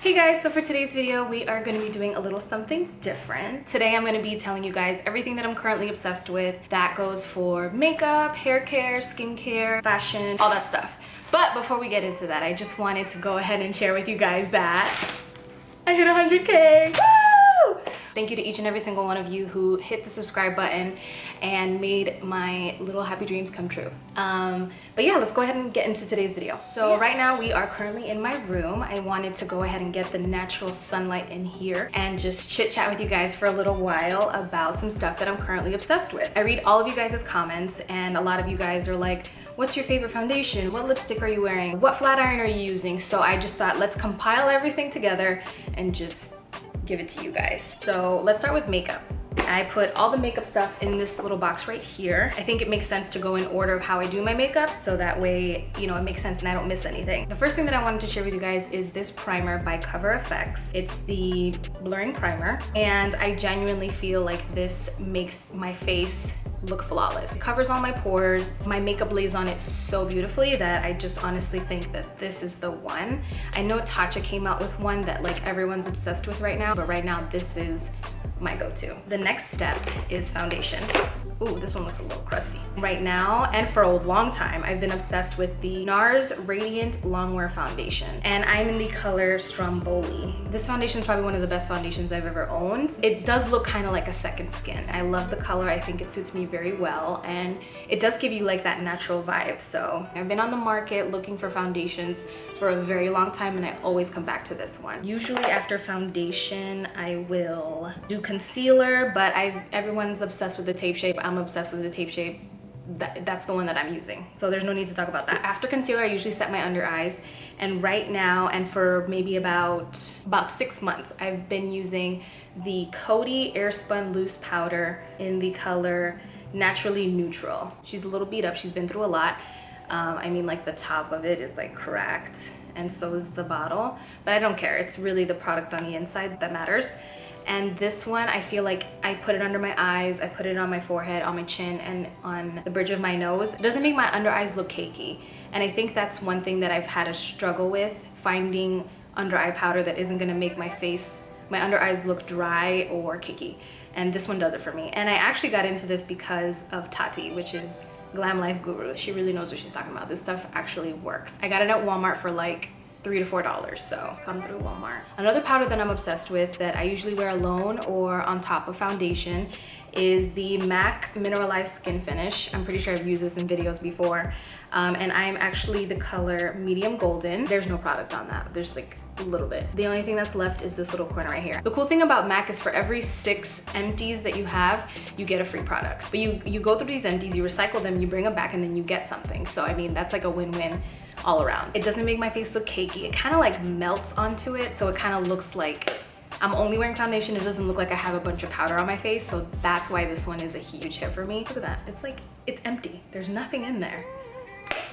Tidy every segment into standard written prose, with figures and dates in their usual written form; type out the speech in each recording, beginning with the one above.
Hey guys, so for today's video, we are going to be doing a little something different. Today I'm going to be telling you guys everything that I'm currently obsessed with. That goes for makeup, hair care, skincare, fashion, all that stuff. But before we get into that, I just wanted to go ahead and share with you guys that I hit 100K. Woo! Thank you to each and every single one of you who hit the subscribe button and made my little happy dreams come true. But yeah, let's go ahead and get into today's video. So right now we are currently in my room. I wanted to go ahead and get the natural sunlight in here and just chit chat with you guys for a little while about some stuff that I'm currently obsessed with. I read all of you guys' comments and a lot of you guys are like, what's your favorite foundation? What lipstick are you wearing? What flat iron are you using? So I just thought, let's compile everything together and just give it to you guys. So let's start with makeup. I put all the makeup stuff in this little box right here. I think it makes sense to go in order of how I do my makeup so that way, you know, it makes sense and I don't miss anything. The first thing that I wanted to share with you guys is this primer by Cover FX. It's the blurring primer and I genuinely feel like this makes my face look flawless. It covers all my pores. My makeup lays on it so beautifully that I just honestly think that this is the one. I know Tatcha came out with one that like everyone's obsessed with right now, but right now this is my go-to. The next step is foundation. Ooh, this one looks a little crusty. Right now, and for a long time, I've been obsessed with the Nars Radiant Longwear Foundation. And I'm in the color Stromboli. This foundation is probably one of the best foundations I've ever owned. It does look kind of like a second skin. I love the color. I think it suits me very well. And it does give you like that natural vibe. So I've been on the market looking for foundations for a very long time and I always come back to this one. Usually after foundation, I will do concealer, but everyone's obsessed with the Tape Shape. I'm obsessed with the Tape Shape. That's the one that I'm using. So there's no need to talk about that. After concealer, I usually set my under eyes. And right now, and for maybe about 6 months, I've been using the Coty Airspun Loose Powder in the color Naturally Neutral. She's a little beat up. She's been through a lot. I mean, like the top of it is like cracked and so is the bottle, but I don't care. It's really the product on the inside that matters. And this one, I feel like I put it under my eyes, I put it on my forehead, on my chin, and on the bridge of my nose. It doesn't make my under eyes look cakey. And I think that's one thing that I've had a struggle with, finding under eye powder that isn't gonna make my under eyes look dry or cakey. And this one does it for me. And I actually got into this because of Tati, which is Glam Life Guru. She really knows what she's talking about. This stuff actually works. I got it at Walmart for like $3 to $4, so come through Walmart. Another powder that I'm obsessed with that I usually wear alone or on top of foundation is the MAC Mineralized Skin Finish. I'm pretty sure I've used this in videos before. And I'm actually the color Medium Golden. There's no product on that. There's like a little bit. The only thing that's left is this little corner right here. The cool thing about MAC is for every 6 empties that you have, you get a free product. But you go through these empties, you recycle them, you bring them back, and then you get something. So I mean, that's like a win-win all around. It doesn't make my face look cakey. It kind of like melts onto it, so it kind of looks like I'm only wearing foundation. It doesn't look like I have a bunch of powder on my face, so that's why this one is a huge hit for me. Look at that. It's like, it's empty. There's nothing in there,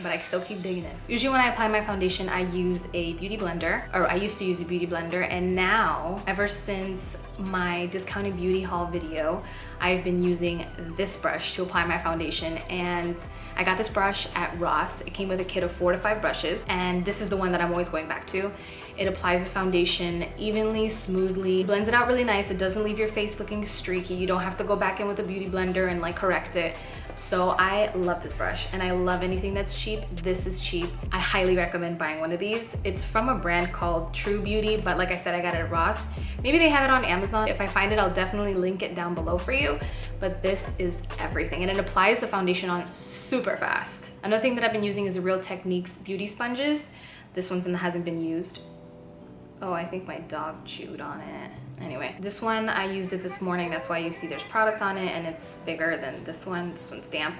but I still keep digging in. Usually when I apply my foundation, I use a beauty blender, or I used to use a beauty blender, and now, ever since my discounted beauty haul video, I've been using this brush to apply my foundation. And I got this brush at Ross. It came with a kit of 4 to 5 brushes, and this is the one that I'm always going back to. It applies the foundation evenly, smoothly, blends it out really nice. It doesn't leave your face looking streaky. You don't have to go back in with a beauty blender and like correct it. So I love this brush and I love anything that's cheap. This is cheap. I highly recommend buying one of these. It's from a brand called True Beauty, but like I said, I got it at Ross. Maybe they have it on Amazon. If I find it, I'll definitely link it down below for you. But this is everything and it applies the foundation on super fast. Another thing that I've been using is the Real Techniques beauty sponges. This one hasn't been used. Oh, I think my dog chewed on it. Anyway, this one, I used it this morning. That's why you see there's product on it and it's bigger than this one. This one's damp.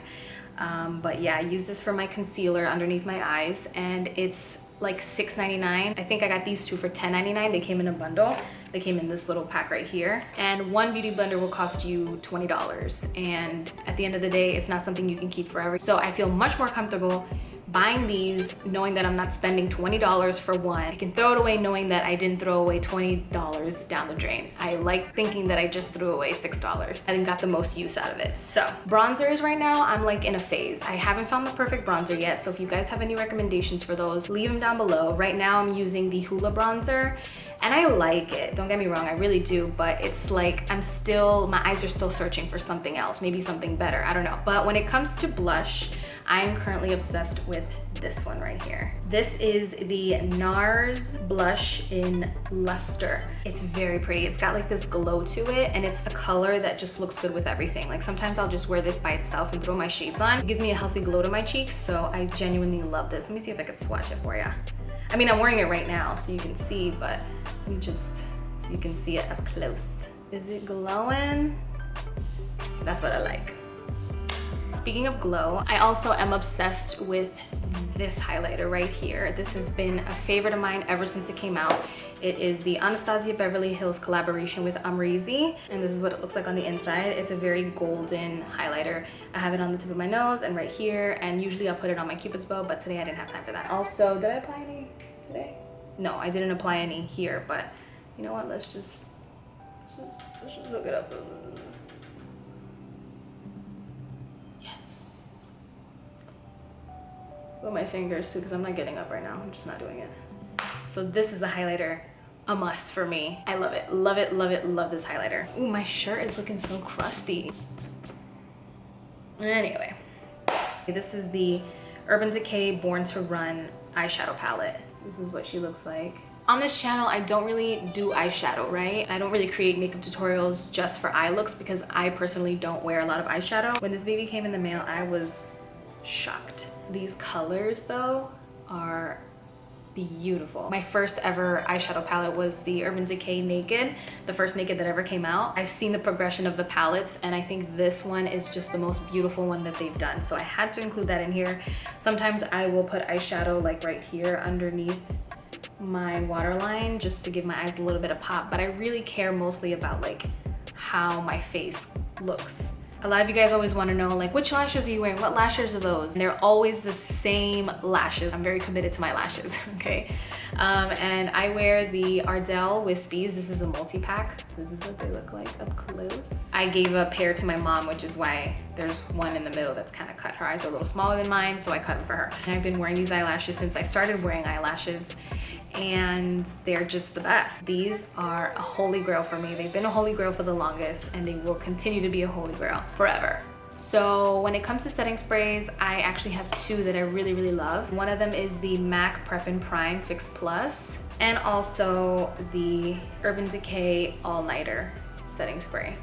But yeah, I use this for my concealer underneath my eyes and it's like $6.99. I think I got these two for $10.99. They came in a bundle. They came in this little pack right here. And one beauty blender will cost you $20. And at the end of the day, it's not something you can keep forever. So I feel much more comfortable buying these knowing that I'm not spending $20 for one. I can throw it away knowing that I didn't throw away $20 down the drain. I like thinking that I just threw away $6 and got the most use out of it. So bronzers right now, I'm like in a phase. I haven't found the perfect bronzer yet, so if you guys have any recommendations for those, leave them down below. Right now I'm using the Hoola bronzer And I like it, don't get me wrong, I really do, but it's like my eyes are still searching for something else, maybe something better, I don't know. But when it comes to blush, I am currently obsessed with this one right here. This is the Nars blush in Lustre. It's very pretty. It's got like this glow to it, and it's a color that just looks good with everything. Like sometimes I'll just wear this by itself and throw my shades on. It gives me a healthy glow to my cheeks, so I genuinely love this. Let me see if I can swatch it for you. I mean, I'm wearing it right now so you can see, but let me just, so you can see it up close. Is it glowing? That's what I like. Speaking of glow, I also am obsessed with this highlighter right here. This has been a favorite of mine ever since it came out. It is the Anastasia Beverly Hills collaboration with Amrezy, and this is what it looks like on the inside. It's a very golden highlighter. I have it on the tip of my nose and right here, and usually I'll put it on my Cupid's bow, but today I didn't have time for that. Also, did I apply any today? No, I didn't apply any here, but you know what? Let's just look it up. With my fingers too, because I'm not getting up right now. I'm just not doing it. So this is a highlighter, a must for me. I love it, love it, love it, love this highlighter. Ooh, my shirt is looking so crusty. Anyway, this is the Urban Decay Born to Run eyeshadow palette. This is what she looks like. On this channel, I don't really do eyeshadow, right? I don't really create makeup tutorials just for eye looks because I personally don't wear a lot of eyeshadow. When this baby came in the mail, I was shocked. These colors though are beautiful. My first ever eyeshadow palette was the Urban Decay Naked, the first Naked that ever came out. I've seen the progression of the palettes, and I think this one is just the most beautiful one that they've done. So I had to include that in here. Sometimes I will put eyeshadow like right here underneath my waterline just to give my eyes a little bit of pop, but I really care mostly about like how my face looks. A lot of you guys always want to know like, which lashes are you wearing? What lashes are those? And they're always the same lashes. I'm very committed to my lashes, okay? And I wear the Ardell Wispies. This is a multi-pack. This is what they look like up close. I gave a pair to my mom, which is why there's one in the middle that's kind of cut. Her eyes are a little smaller than mine, so I cut them for her. And I've been wearing these eyelashes since I started wearing eyelashes, and they're just the best. These are a holy grail for me. They've been a holy grail for the longest, and they will continue to be a holy grail forever. So when it comes to setting sprays, I actually have two that I really, really love. One of them is the MAC Prep and Prime Fix Plus, and also the Urban Decay All Nighter setting spray.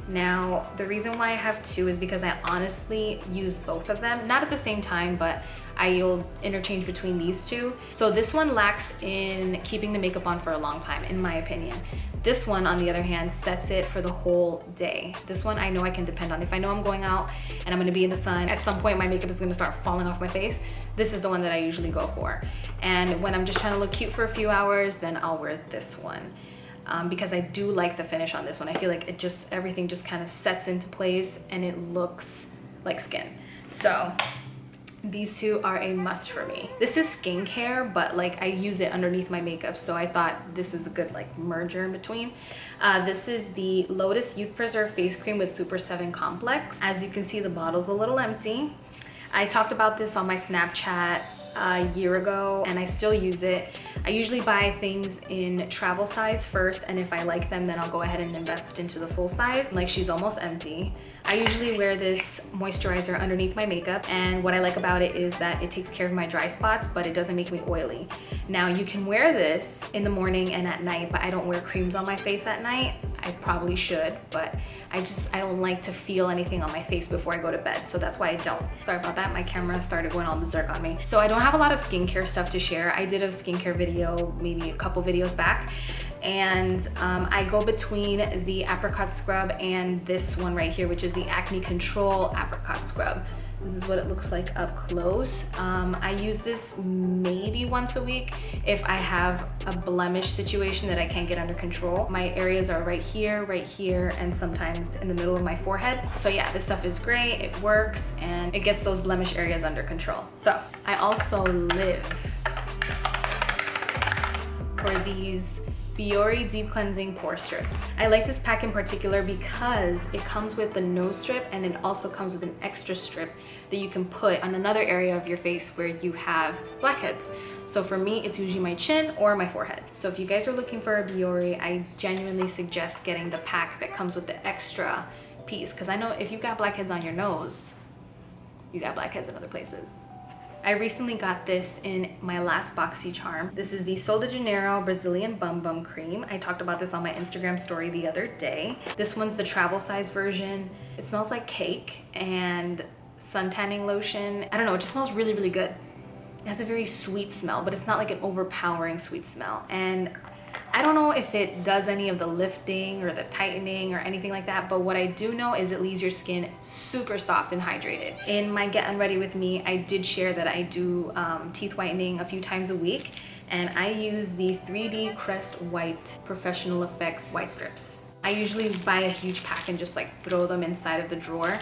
Now, the reason why I have two is because I honestly use both of them, not at the same time, but I'll interchange between these two. So this one lacks in keeping the makeup on for a long time, in my opinion. This one, on the other hand, sets it for the whole day. This one I know I can depend on. If I know I'm going out and I'm gonna be in the sun, at some point my makeup is gonna start falling off my face, this is the one that I usually go for. And when I'm just trying to look cute for a few hours, then I'll wear this one. Because I do like the finish on this one. I feel like everything just kind of sets into place and it looks like skin. So these two are a must for me. This is skincare, but like I use it underneath my makeup, so I thought this is a good like merger in between. This is the Lotus Youth Preserve Face Cream with Super 7 Complex. As you can see, the bottle's a little empty. I talked about this on my Snapchat a year ago, and I still use it. I usually buy things in travel size first, and if I like them, then I'll go ahead and invest into the full size. Like, she's almost empty. I usually wear this moisturizer underneath my makeup, and what I like about it is that it takes care of my dry spots, but it doesn't make me oily. Now, you can wear this in the morning and at night, but I don't wear creams on my face at night. I probably should, but I don't like to feel anything on my face before I go to bed, so that's why I don't. Sorry about that, my camera started going all berserk on me. So I don't have a lot of skincare stuff to share. I did a skincare video maybe a couple videos back, and I go between the Apricot scrub and this one right here, which is the Acne Control Apricot scrub. This is what it looks like up close. I use this maybe once a week if I have a blemish situation that I can't get under control. My areas are right here, and sometimes in the middle of my forehead. So yeah, this stuff is great, it works, and it gets those blemish areas under control. So I also live for these Fiore Deep Cleansing Pore Strips. I like this pack in particular because it comes with the nose strip, and it also comes with an extra strip that you can put on another area of your face where you have blackheads. So for me, it's usually my chin or my forehead. So if you guys are looking for a Biore, I genuinely suggest getting the pack that comes with the extra piece, because I know if you got blackheads on your nose, you got blackheads in other places. I recently got this in my last BoxyCharm. This is the Sol de Janeiro Brazilian Bum Bum Cream. I talked about this on my Instagram story the other day. This one's the travel size version. It smells like cake and sun tanning lotion. I don't know, it just smells really, really good. It has a very sweet smell, but it's not like an overpowering sweet smell. And I don't know if it does any of the lifting or the tightening or anything like that, but what I do know is it leaves your skin super soft and hydrated. In my Get Unready With Me, I did share that I do teeth whitening a few times a week, and I use the 3D Crest White Professional Effects white strips. I usually buy a huge pack and just like throw them inside of the drawer.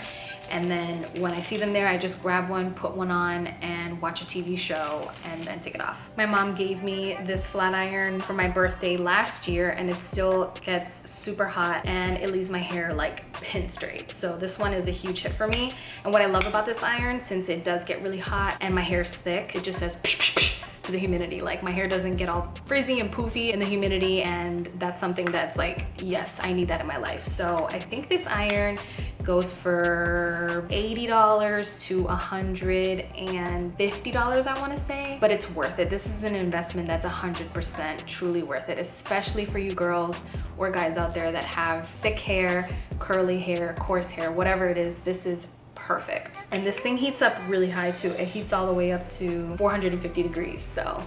And then when I see them there, I just grab one, put one on, and watch a TV show, and then take it off. My mom gave me this flat iron for my birthday last year, and it still gets super hot, and it leaves my hair like pin straight. So this one is a huge hit for me. And what I love about this iron, since it does get really hot and my hair's thick, it just says psh, psh, psh, to the humidity. Like my hair doesn't get all frizzy and poofy in the humidity, and that's something that's like, yes, I need that in my life. So I think this iron goes for $80 to $150, I want to say, but it's worth it. This is an investment that's 100% truly worth it, especially for you girls or guys out there that have thick hair, curly hair, coarse hair, whatever it is. This is perfect. And this thing heats up really high too. It heats all the way up to 450 degrees. So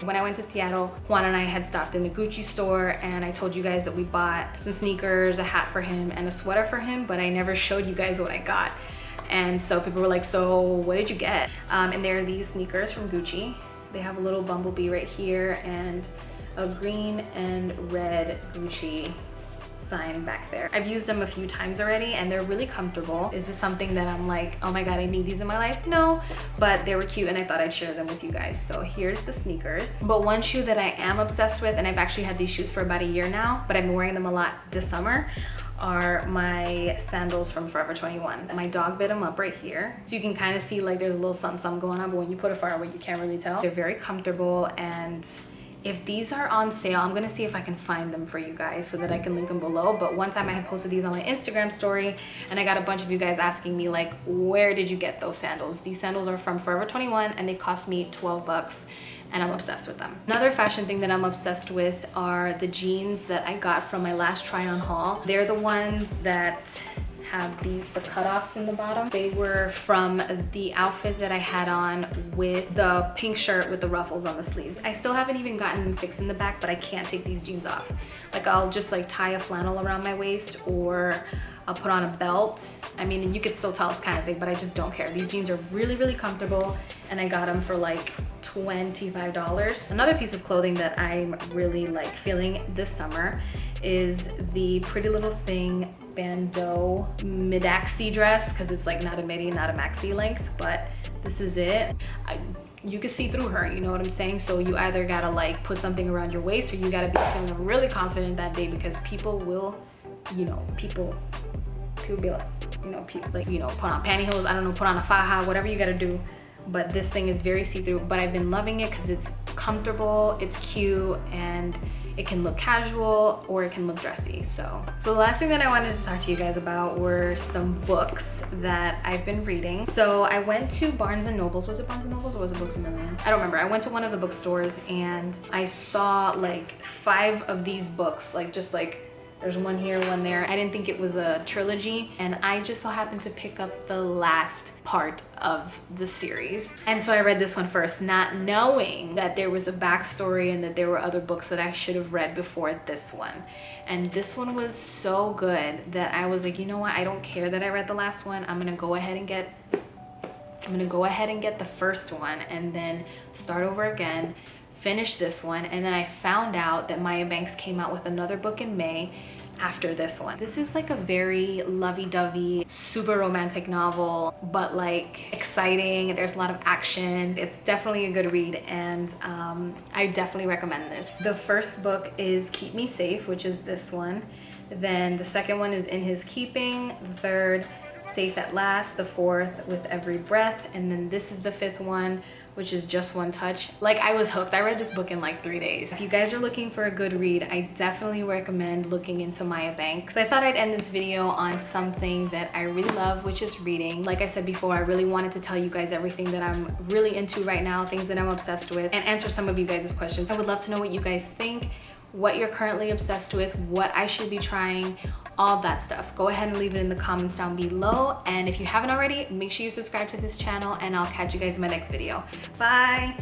when I went to Seattle, Juan and I had stopped in the Gucci store, and I told you guys that we bought some sneakers, a hat for him, and a sweater for him, but I never showed you guys what I got. And so people were like, so what did you get? And they're these sneakers from Gucci. They have a little bumblebee right here and a green and red Gucci sign back there. I've used them a few times already, and they're really comfortable. Is this something that I'm like, oh my god, I need these in my life? No, but they were cute and I thought I'd share them with you guys. So here's the sneakers. But one shoe that I am obsessed with, and I've actually had these shoes for about a year now, but I've been wearing them a lot this summer, are my sandals from Forever 21. My dog bit them up right here, so you can kind of see like there's a little something going on, but when you put it far away, you can't really tell. They're very comfortable, and if these are on sale, I'm gonna see if I can find them for you guys so that I can link them below. But one time I had posted these on my Instagram story, and I got a bunch of you guys asking me like, where did you get those sandals? These sandals are from Forever 21, and they cost me 12 bucks. And I'm obsessed with them. Another fashion thing that I'm obsessed with are the jeans that I got from my last try on haul. They're the ones that have the cutoffs in the bottom. They were from the outfit that I had on with the pink shirt with the ruffles on the sleeves. I still haven't even gotten them fixed in the back, but I can't take these jeans off. Like I'll just like tie a flannel around my waist, or I'll put on a belt. I mean, you could still tell it's kind of big, but I just don't care. These jeans are really, really comfortable, and I got them for like $25. Another piece of clothing that I'm really like feeling this summer is the Pretty Little Thing bandeau mid-axi dress, because it's like not a midi, not a maxi length, but this is it. You can see through her, you know what I'm saying? So you either gotta like put something around your waist, or you gotta be feeling really confident that day, because people will, you know, people be like, you know, people like, you know, put on pantyhose, I don't know, put on a faja, whatever you gotta do. But this thing is very see-through, but I've been loving it because it's comfortable, it's cute, and it can look casual or it can look dressy. So the last thing that I wanted to talk to you guys about were some books that I've been reading. So I went to Barnes and Nobles. Was it Barnes and Nobles or was it Books A Million? I don't remember. I went to one of the bookstores and I saw like 5 of these books, like just like there's one here, one there. I didn't think it was a trilogy, and I just so happened to pick up the last part of the series. And so I read this one first, not knowing that there was a backstory and that there were other books that I should have read before this one. And this one was so good that I was like, you know what? I don't care that I read the last one. I'm gonna go ahead and get the first one and then start over again, finish this one. And then I found out that Maya Banks came out with another book in May after this one. This is like a very lovey-dovey, super romantic novel, but like exciting. There's a lot of action. It's definitely a good read, and I definitely recommend this. The first book is Keep Me Safe, which is this one. Then the second one is In His Keeping. The third, Safe at Last. The fourth, With Every Breath. And then this is the 5th one, which is Just One Touch. Like, I was hooked. I read this book in like 3 days. If you guys are looking for a good read, I definitely recommend looking into Maya Banks. So I thought I'd end this video on something that I really love, which is reading. Like I said before, I really wanted to tell you guys everything that I'm really into right now, things that I'm obsessed with, and answer some of you guys' questions. I would love to know what you guys think, what you're currently obsessed with, what I should be trying, all that stuff. Go ahead and leave it in the comments down below. And if you haven't already, make sure you subscribe to this channel, and I'll catch you guys in my next video. Bye.